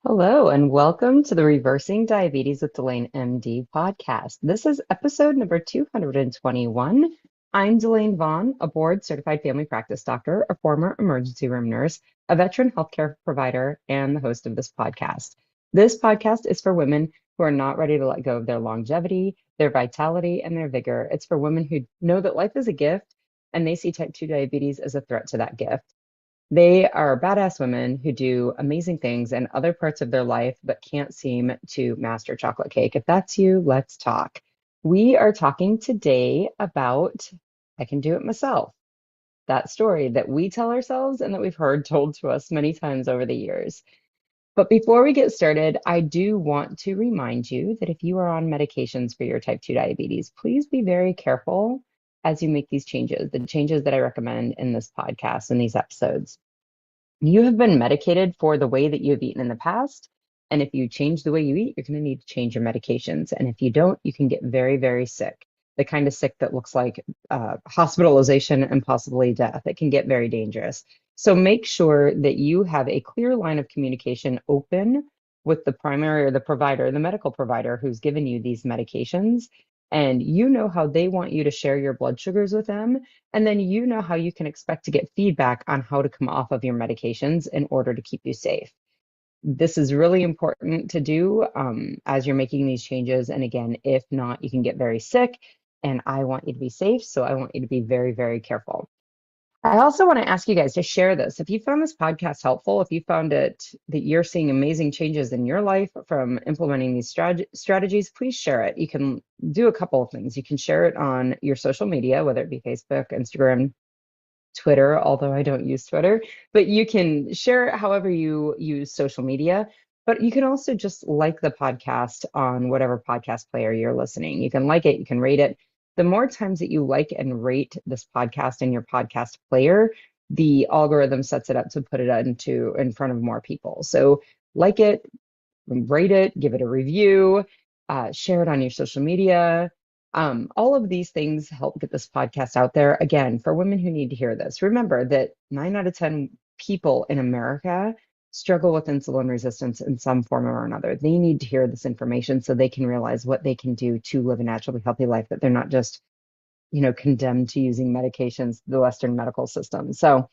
Hello, and welcome to the Reversing Diabetes with Delane MD podcast. This is episode number 221. I'm Delane Vaughn, a board certified family practice doctor, a former emergency room nurse, a veteran healthcare provider, and the host of this podcast. This podcast is for women who are not ready to let go of their longevity, their vitality, and their vigor. It's for women who know that life is a gift and they see type 2 diabetes as a threat to that gift. They are badass women who do amazing things in other parts of their life, but can't seem to master chocolate cake. If that's you, let's talk. We are talking today about I can do it myself. That story that we tell ourselves and that we've heard told to us many times over the years. But before we get started, I do want to remind you that if you are on medications for your type 2 diabetes, please be very careful as you make these changes, the changes that I recommend in this podcast and these episodes. You have been medicated for the way that you have eaten in the past. And if you change the way you eat, you're going to need to change your medications. And if you don't, you can get very, very sick. The kind of sick that looks like hospitalization and possibly death. It can get very dangerous. So make sure that you have a clear line of communication open with the primary or the provider, the medical provider who's given you these medications. And you know how they want you to share your blood sugars with them, and then you know how you can expect to get feedback on how to come off of your medications in order to keep you safe. This is really important to do as you're making these changes. And again, if not, you can get very sick. And I want you to be safe. So I want you to be very, very careful. I also want to ask you guys to share this. If you found this podcast helpful, if you found it that you're seeing amazing changes in your life from implementing these strategies, please share it. You can do a couple of things. You can share it on your social media, whether it be Facebook, Instagram, Twitter, although I don't use Twitter, but you can share it however you use social media. But you can also just like the podcast on whatever podcast player you're listening. You can like it, you can rate it. The more times that you like and rate this podcast in your podcast player, the algorithm sets it up to put it in front of more people. So like it, rate it, give it a review, share it on your social media. All of these things help get this podcast out there. Again, for women who need to hear this, remember that 9 out of 10 people in America struggle with insulin resistance in some form or another. They need to hear this information so they can realize what they can do to live a naturally healthy life, that they're not just, condemned to using medications, the Western medical system. So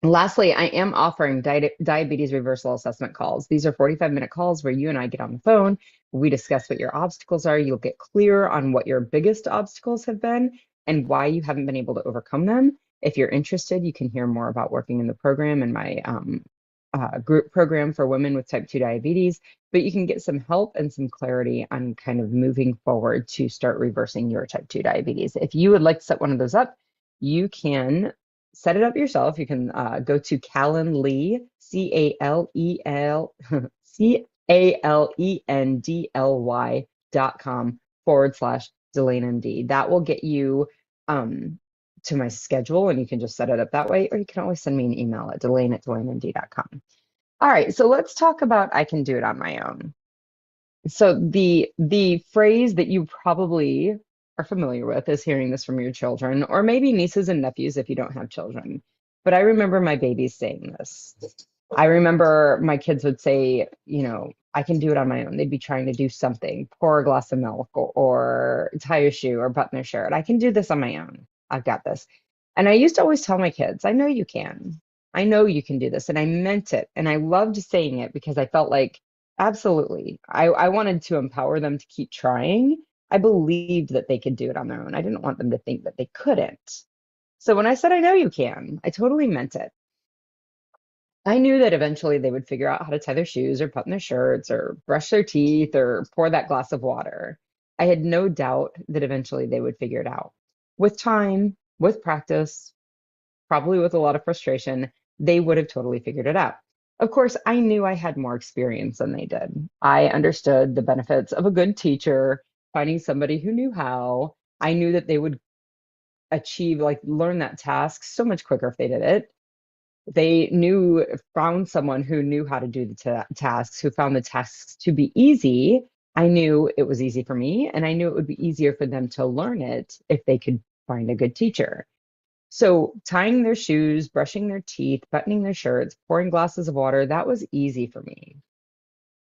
lastly, I am offering diabetes reversal assessment calls. These are 45-minute calls where you and I get on the phone. We discuss what your obstacles are. You'll get clear on what your biggest obstacles have been and why you haven't been able to overcome them. If you're interested, you can hear more about working in the program and my group program for women with type 2 diabetes. But you can get some help and some clarity on kind of moving forward to start reversing your type 2 diabetes. If you would like to set one of those up, you can set it up yourself. You can go to Calendly, CALENDLY.com/DelaneMD. That will get you to my schedule, and you can just set it up that way, or you can always send me an email at delane@delanemd.com. All right, so let's talk about I can do it on my own. So the phrase that you probably are familiar with is hearing this from your children, or maybe nieces and nephews if you don't have children. But I remember my babies saying this. I remember my kids would say, I can do it on my own. They'd be trying to do something, pour a glass of milk or tie a shoe or button their shirt. I can do this on my own. I've got this. And I used to always tell my kids, I know you can. I know you can do this. And I meant it. And I loved saying it because I felt like, absolutely. I wanted to empower them to keep trying. I believed that they could do it on their own. I didn't want them to think that they couldn't. So when I said, I know you can, I totally meant it. I knew that eventually they would figure out how to tie their shoes or button their shirts or brush their teeth or pour that glass of water. I had no doubt that eventually they would figure it out. With time, with practice, probably with a lot of frustration, they would have totally figured it out. Of course, I knew I had more experience than they did. I understood the benefits of a good teacher, finding somebody who knew how. I knew that they would learn that task so much quicker if they did it. They found someone who knew how to do the tasks, who found the tasks to be easy. I knew it was easy for me, and I knew it would be easier for them to learn it if they could find a good teacher. So tying their shoes, brushing their teeth, buttoning their shirts, pouring glasses of water, that was easy for me.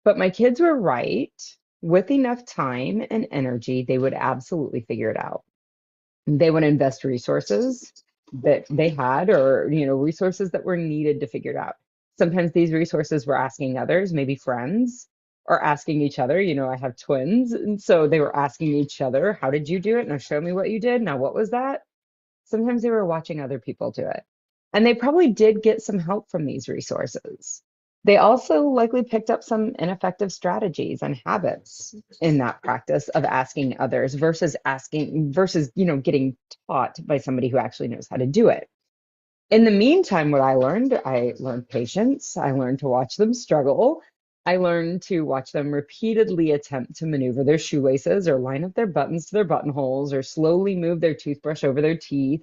But my kids were right. With enough time and energy, they would absolutely figure it out. They would invest resources that they had or, resources that were needed to figure it out. Sometimes these resources were asking others, maybe friends, or asking each other. I have twins, and so they were asking each other, how did you do it? Now show me what you did. Now, what was that? Sometimes they were watching other people do it. And they probably did get some help from these resources. They also likely picked up some ineffective strategies and habits in that practice of asking others versus, getting taught by somebody who actually knows how to do it. In the meantime, what I learned patience. I learned to watch them struggle. I learned to watch them repeatedly attempt to maneuver their shoelaces or line up their buttons to their buttonholes or slowly move their toothbrush over their teeth.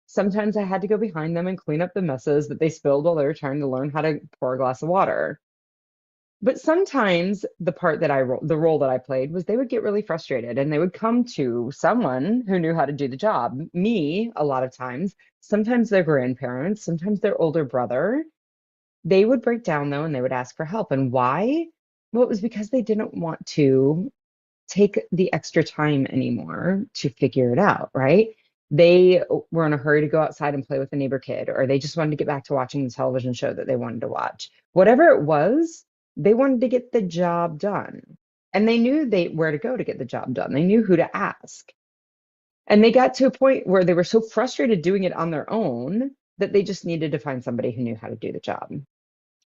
Sometimes I had to go behind them and clean up the messes that they spilled while they were trying to learn how to pour a glass of water. But sometimes the role that I played was they would get really frustrated and they would come to someone who knew how to do the job. Me, a lot of times, sometimes their grandparents, sometimes their older brother. They would break down though and they would ask for help. And why? Well, it was because they didn't want to take the extra time anymore to figure it out, right? They were in a hurry to go outside and play with a neighbor kid, or they just wanted to get back to watching the television show that they wanted to watch. Whatever it was, they wanted to get the job done. And they knew where to go to get the job done. They knew who to ask. And they got to a point where they were so frustrated doing it on their own that they just needed to find somebody who knew how to do the job.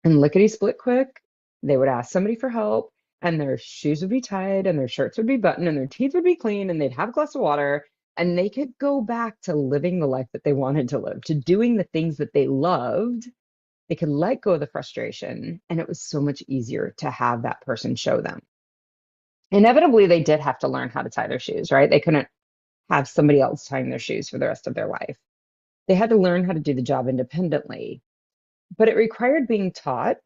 And lickety split quick, they would ask somebody for help, and their shoes would be tied, and their shirts would be buttoned, and their teeth would be clean, and they'd have a glass of water, and they could go back to living the life that they wanted to live, to doing the things that they loved. They could let go of the frustration, and it was so much easier to have that person show them. Inevitably, they did have to learn how to tie their shoes, right? They couldn't have somebody else tying their shoes for the rest of their life. They had to learn how to do the job independently. But it required being taught,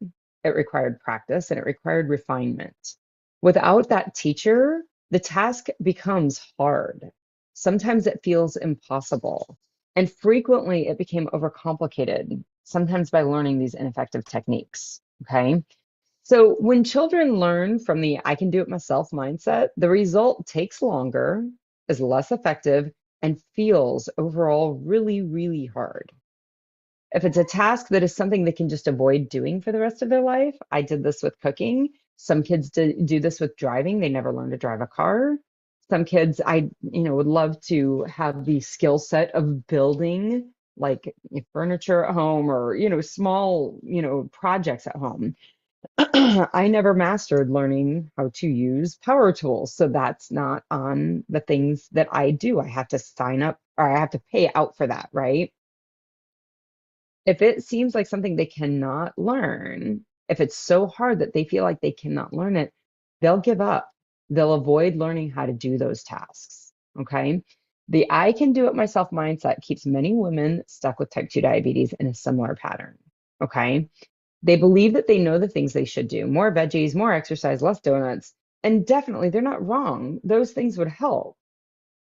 it required practice, and it required refinement. Without that teacher, the task becomes hard. Sometimes it feels impossible. And frequently it became overcomplicated, sometimes by learning these ineffective techniques. Okay. So when children learn from the I can do it myself mindset, the result takes longer, is less effective, and feels overall really, really hard. If it's a task that is something they can just avoid doing for the rest of their life, I did this with cooking. Some kids do this with driving. They never learn to drive a car. Some kids, would love to have the skill set of building like furniture at home or, small, projects at home. I never mastered learning how to use power tools. So that's not on the things that I do. I have to sign up or I have to pay out for that, right? If it seems like something they cannot learn, if it's so hard that they feel like they cannot learn it, they'll give up. They'll avoid learning how to do those tasks. Okay. The I can do it myself mindset keeps many women stuck with type 2 diabetes in a similar pattern. Okay. They believe that they know the things they should do: more veggies, more exercise, less donuts. And definitely, they're not wrong. Those things would help.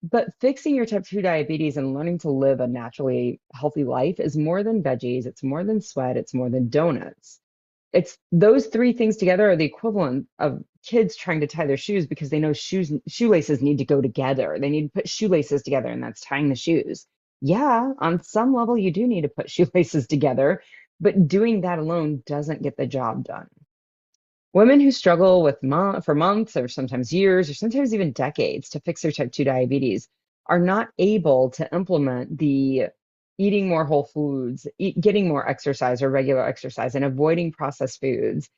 But fixing your type 2 diabetes and learning to live a naturally healthy life is more than veggies, it's more than sweat, it's more than donuts. It's those three things together are the equivalent of kids trying to tie their shoes because they know shoelaces need to go together. They need to put shoelaces together, and that's tying the shoes. Yeah, on some level, you do need to put shoelaces together, but doing that alone doesn't get the job done. Women who struggle for months or sometimes years or sometimes even decades to fix their type 2 diabetes are not able to implement the eating more whole foods, getting more exercise or regular exercise, and avoiding processed foods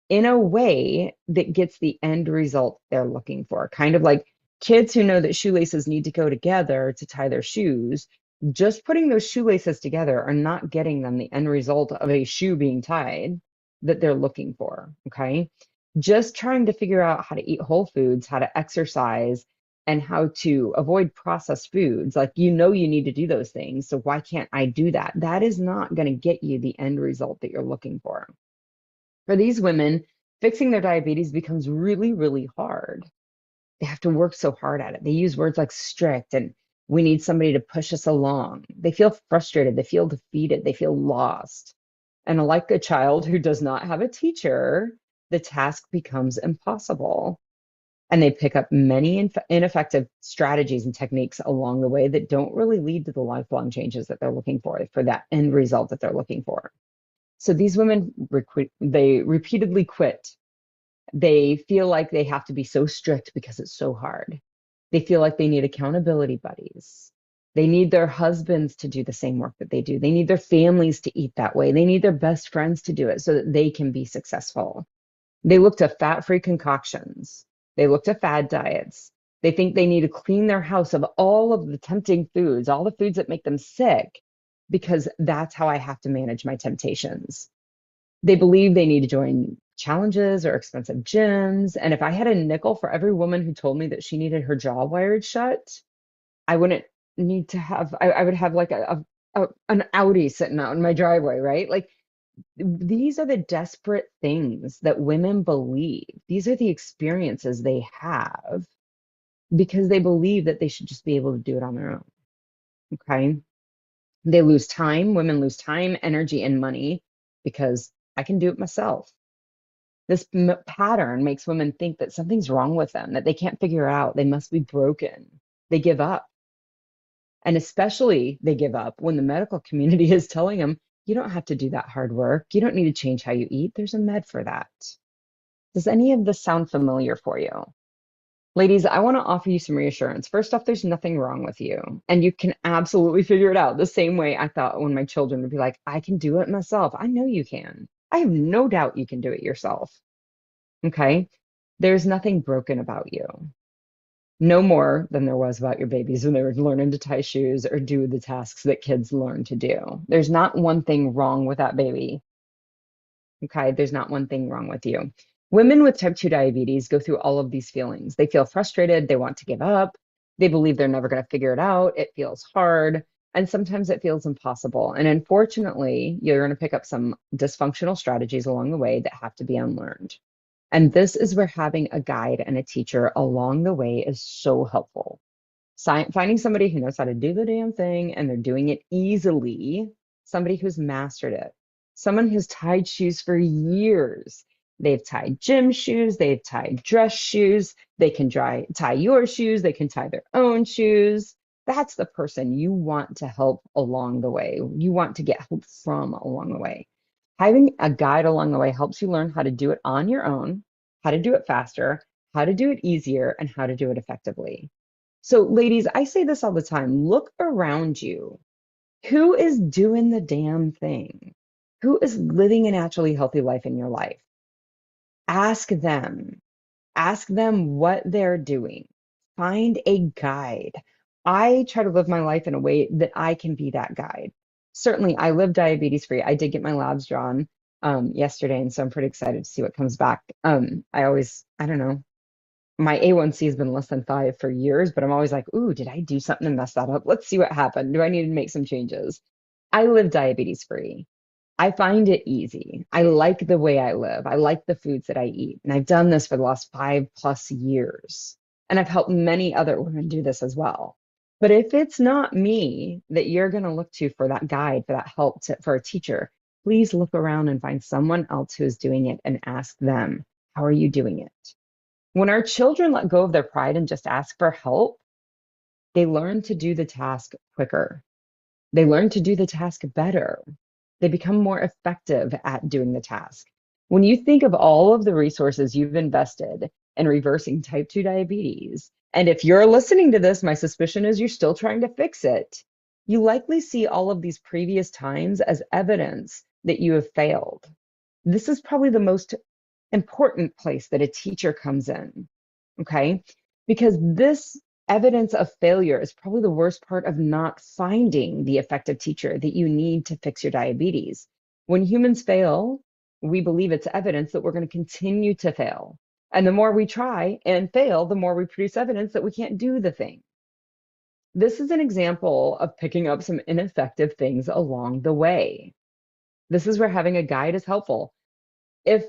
in a way that gets the end result they're looking for. Kind of like kids who know that shoelaces need to go together to tie their shoes. Just putting those shoelaces together are not getting them the end result of a shoe being tied that they're looking for. Okay. Just trying to figure out how to eat whole foods, how to exercise, and how to avoid processed foods. Like, you need to do those things. So why can't I do that? That is not going to get you the end result that you're looking for. For these women, fixing their diabetes becomes really, really hard. They have to work so hard at it. They use words like strict and we need somebody to push us along. They feel frustrated. They feel defeated. They feel lost. And like a child who does not have a teacher, the task becomes impossible. And they pick up many ineffective strategies and techniques along the way that don't really lead to the lifelong changes that they're looking for that end result that they're looking for. So these women, they repeatedly quit. They feel like they have to be so strict because it's so hard. They feel like they need accountability buddies. They need their husbands to do the same work that they do. They need their families to eat that way. They need their best friends to do it so that they can be successful. They look to fat-free concoctions. They look to fad diets. They think they need to clean their house of all of the tempting foods, all the foods that make them sick, because that's how I have to manage my temptations. They believe they need to join challenges or expensive gyms. And if I had a nickel for every woman who told me that she needed her jaw wired shut, I wouldn't need to have, I would have like an Audi sitting out in my driveway, right? Like these are the desperate things that women believe. These are the experiences they have because they believe that they should just be able to do it on their own. Okay. They lose time. Women lose time, energy, and money because I can do it myself. This pattern makes women think that something's wrong with them, that they can't figure it out. They must be broken. They give up. And especially they give up when the medical community is telling them, you don't have to do that hard work. You don't need to change how you eat. There's a med for that. Does any of this sound familiar for you? Ladies, I want to offer you some reassurance. First off, there's nothing wrong with you, and you can absolutely figure it out the same way I thought when my children would be like, I can do it myself. I know you can. I have no doubt you can do it yourself. Okay? There's nothing broken about you. No more than there was about your babies when they were learning to tie shoes or do the tasks that kids learn to do. There's not one thing wrong with that baby. Okay, there's not one thing wrong with you. Women with type 2 diabetes go through all of these feelings. They feel frustrated, they want to give up, they believe they're never going to figure it out, it feels hard, and sometimes it feels impossible. And unfortunately, you're going to pick up some dysfunctional strategies along the way that have to be unlearned. And this is where having a guide and a teacher along the way is so helpful. Finding somebody who knows how to do the damn thing and they're doing it easily, somebody who's mastered it, someone who's tied shoes for years. They've tied gym shoes, they've tied dress shoes, they can tie your shoes, they can tie their own shoes. That's the person you want to help along the way. You want to get help from along the way. Having a guide along the way helps you learn how to do it on your own, how to do it faster, how to do it easier, and how to do it effectively. So, ladies, I say this all the time. Look around you. Who is doing the damn thing? Who is living a naturally healthy life in your life? Ask them. Ask them what they're doing. Find a guide. I try to live my life in a way that I can be that guide. Certainly, I live diabetes free. I did get my labs drawn yesterday, and so I'm pretty excited to see what comes back. I don't know, my A1C has been less than 5 for years, but I'm always like, ooh, did I do something to mess that up? Let's see what happened. Do I need to make some changes? I live diabetes free. I find it easy. I like the way I live. I like the foods that I eat. And I've done this for the last 5+ years. And I've helped many other women do this as well. But if it's not me that you're going to look to for that guide, for that help, for a teacher, please look around and find someone else who's doing it and ask them, how are you doing it? When our children let go of their pride and just ask for help, they learn to do the task quicker. They learn to do the task better. They become more effective at doing the task. When you think of all of the resources you've invested in reversing type 2 diabetes, and if you're listening to this, my suspicion is you're still trying to fix it. You likely see all of these previous times as evidence that you have failed. This is probably the most important place that a teacher comes in, okay? Because this evidence of failure is probably the worst part of not finding the effective teacher that you need to fix your diabetes. When humans fail, we believe it's evidence that we're going to continue to fail. And the more we try and fail, the more we produce evidence that we can't do the thing. This is an example of picking up some ineffective things along the way. This is where having a guide is helpful. If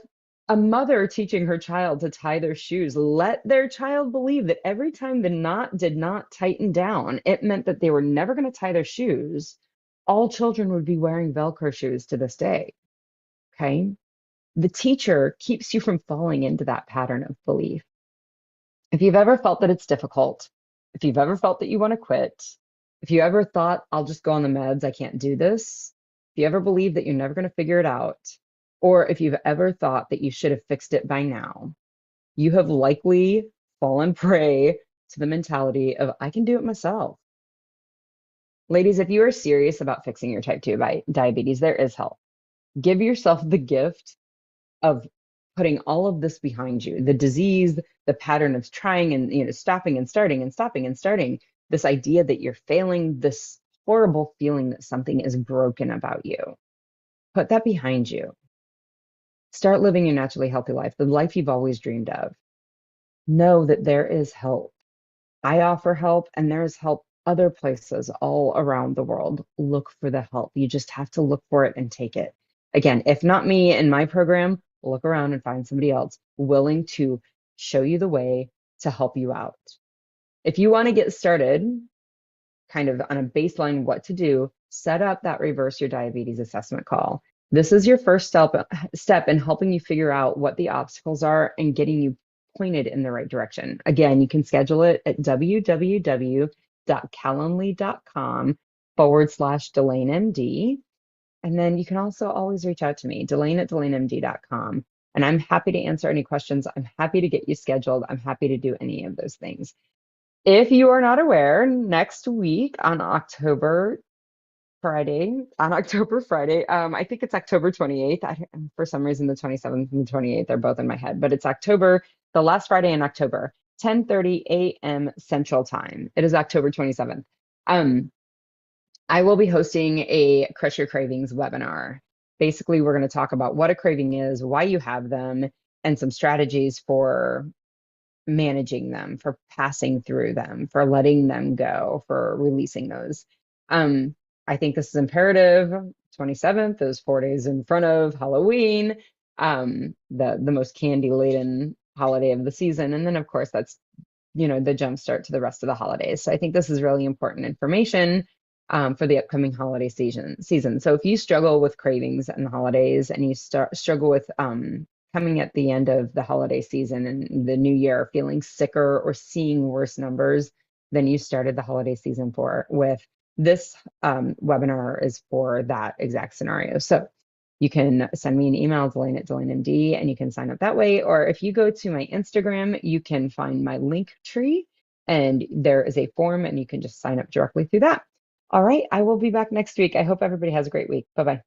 a mother teaching her child to tie their shoes, let their child believe that every time the knot did not tighten down, it meant that they were never going to tie their shoes, all children would be wearing Velcro shoes to this day. Okay. The teacher keeps you from falling into that pattern of belief. If you've ever felt that it's difficult, if you've ever felt that you want to quit, if you ever thought, I'll just go on the meds, I can't do this, if you ever believe that you're never going to figure it out, or if you've ever thought that you should have fixed it by now, you have likely fallen prey to the mentality of, I can do it myself. Ladies, if you are serious about fixing your type 2 diabetes, there is help. Give yourself the gift of putting all of this behind you, the disease, the pattern of trying and stopping and starting and stopping and starting, this idea that you're failing, this horrible feeling that something is broken about you. Put that behind you. Start living your naturally healthy life, the life you've always dreamed of. Know that there is help. I offer help, and there is help other places all around the world. Look for the help. You just have to look for it and take it. Again, if not me in my program, look around and find somebody else willing to show you the way to help you out. If you want to get started, kind of on a baseline what to do, set up that reverse your diabetes assessment call. This is your first step in helping you figure out what the obstacles are and getting you pointed in the right direction. Again, you can schedule it at www.calendly.com/DelaineMD. And then you can also always reach out to me, Delane@DelaineMD.com. And I'm happy to answer any questions. I'm happy to get you scheduled. I'm happy to do any of those things. If you are not aware, next week on October Friday, I think it's October 28th. For some reason, the 27th and the 28th are both in my head, but it's October, the last Friday in October, 10:30 a.m. Central Time. It is October 27th. I will be hosting a Crush Your Cravings webinar. Basically, we're going to talk about what a craving is, why you have them, and some strategies for managing them, for passing through them, for letting them go, for releasing those. I think this is imperative. 27th is 4 days in front of Halloween, the most candy-laden holiday of the season. And then, of course, that's the jump start to the rest of the holidays. So I think this is really important information for the upcoming holiday season. So if you struggle with cravings in the holidays and you struggle with coming at the end of the holiday season and the new year feeling sicker or seeing worse numbers than you started the holiday season with, this webinar is for that exact scenario. So you can send me an email, Delane@DelaneMD, and you can sign up that way. Or if you go to my Instagram, you can find my link tree, and there is a form, and you can just sign up directly through that. All right, I will be back next week. I hope everybody has a great week. Bye-bye.